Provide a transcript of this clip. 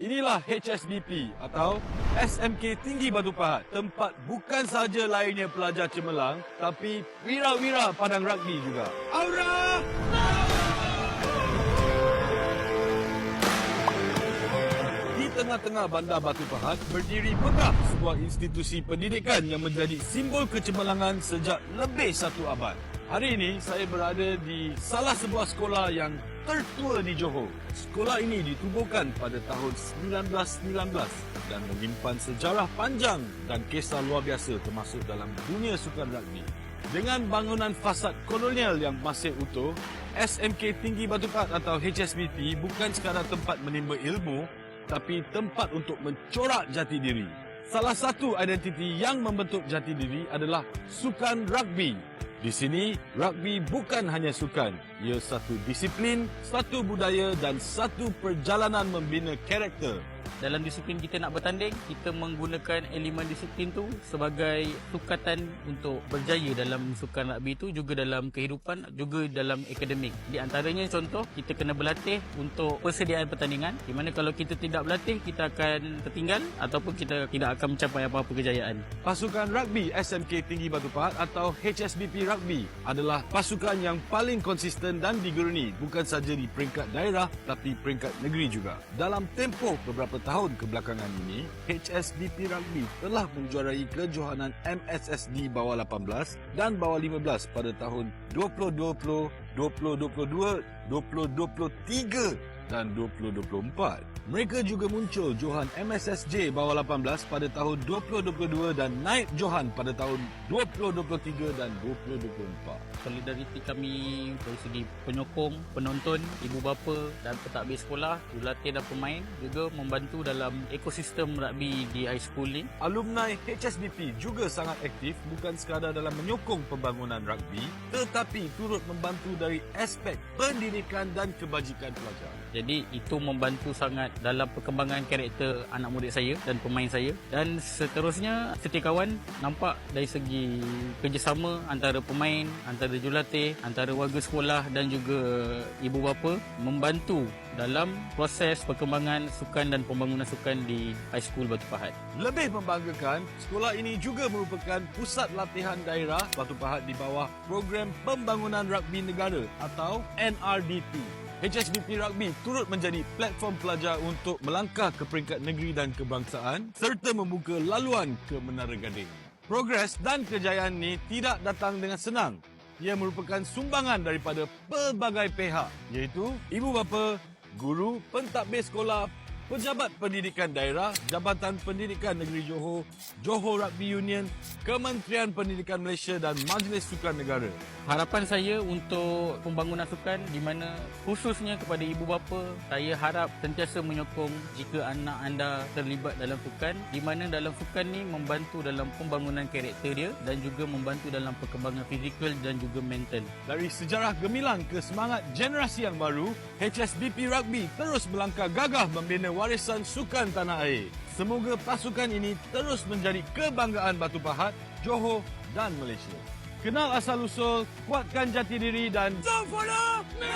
Inilah HSBP atau SMK Tinggi Batu Pahat. Tempat bukan sahaja lahirnya pelajar cemerlang, tapi wira-wira padang rugby juga. Aura! Di tengah-tengah bandar Batu Pahat berdiri megah sebuah institusi pendidikan yang menjadi simbol kecemerlangan sejak lebih 1 abad. Hari ini saya berada di salah sebuah sekolah yang tertua di Johor. Sekolah ini ditubuhkan pada tahun 1919 dan menyimpan sejarah panjang dan kisah luar biasa termasuk dalam dunia sukan rugby. Dengan bangunan fasad kolonial yang masih utuh, SMK Tinggi Batu Pahat atau HSBP bukan sekadar tempat menimba ilmu, tapi tempat untuk mencorak jati diri. Salah satu identiti yang membentuk jati diri adalah sukan rugby. Di sini, rugby bukan hanya sukan. Ia satu disiplin, satu budaya dan satu perjalanan membina karakter. Dalam disiplin kita nak bertanding, kita menggunakan elemen disiplin tu sebagai sukatan untuk berjaya dalam sukan rugby itu, juga dalam kehidupan, juga dalam akademik. Di antaranya contoh, kita kena berlatih untuk persediaan pertandingan, di mana kalau kita tidak berlatih, kita akan tertinggal ataupun kita tidak akan mencapai apa-apa kejayaan. Pasukan rugby SMK Tinggi Batu Pahat atau HSBP Rugby adalah pasukan yang paling konsisten dan digeruni bukan saja di peringkat daerah tapi peringkat negeri juga. Dalam tempoh beberapa tahun kebelakangan ini, HSBP Rugby telah menjuarai kejohanan MSSD bawah 18 dan bawah 15 pada tahun 2020, 2022, 2023 dan 2024. Mereka juga muncul johan MSSJ bawah 18 pada tahun 2022 dan naik johan pada tahun 2023 dan 2024. Solidariti kami dari segi penyokong, penonton, ibu bapa dan pentadbir sekolah, jurulatih dan pemain juga membantu dalam ekosistem rugby di high school ni. Alumni HSBP juga sangat aktif bukan sekadar dalam menyokong pembangunan rugby, tetapi turut membantu dari aspek pendidikan dan kebajikan pelajar. Jadi itu membantu sangat dalam perkembangan karakter anak murid saya dan pemain saya. Dan seterusnya setiakawan nampak dari segi kerjasama antara pemain, antara jurulatih, antara warga sekolah dan juga ibu bapa membantu dalam proses perkembangan sukan dan pembangunan sukan di High School Batu Pahat. Lebih membanggakan, sekolah ini juga merupakan pusat latihan daerah Batu Pahat di bawah Program Pembangunan Rugby Negara atau NRDP. HSBP Rugby turut menjadi platform pelajar untuk melangkah ke peringkat negeri dan kebangsaan serta membuka laluan ke Menara Gading. Progres dan kejayaan ini tidak datang dengan senang. Ia merupakan sumbangan daripada pelbagai pihak iaitu ibu bapa, guru, pentadbir sekolah, pejabat pendidikan daerah, Jabatan Pendidikan Negeri Johor, Johor Rugby Union, Kementerian Pendidikan Malaysia dan Majlis Sukan Negara. Harapan saya untuk pembangunan sukan di mana khususnya kepada ibu bapa, saya harap sentiasa menyokong jika anak anda terlibat dalam sukan, di mana dalam sukan ni membantu dalam pembangunan karakter dia dan juga membantu dalam perkembangan fizikal dan juga mental. Dari sejarah gemilang ke semangat generasi yang baru, HSBP Rugby terus melangkah gagah membina warisan sukan tanah air. Semoga pasukan ini terus menjadi kebanggaan Batu Pahat, Johor dan Malaysia. Kenal asal-usul, kuatkan jati diri dan... Don't follow me!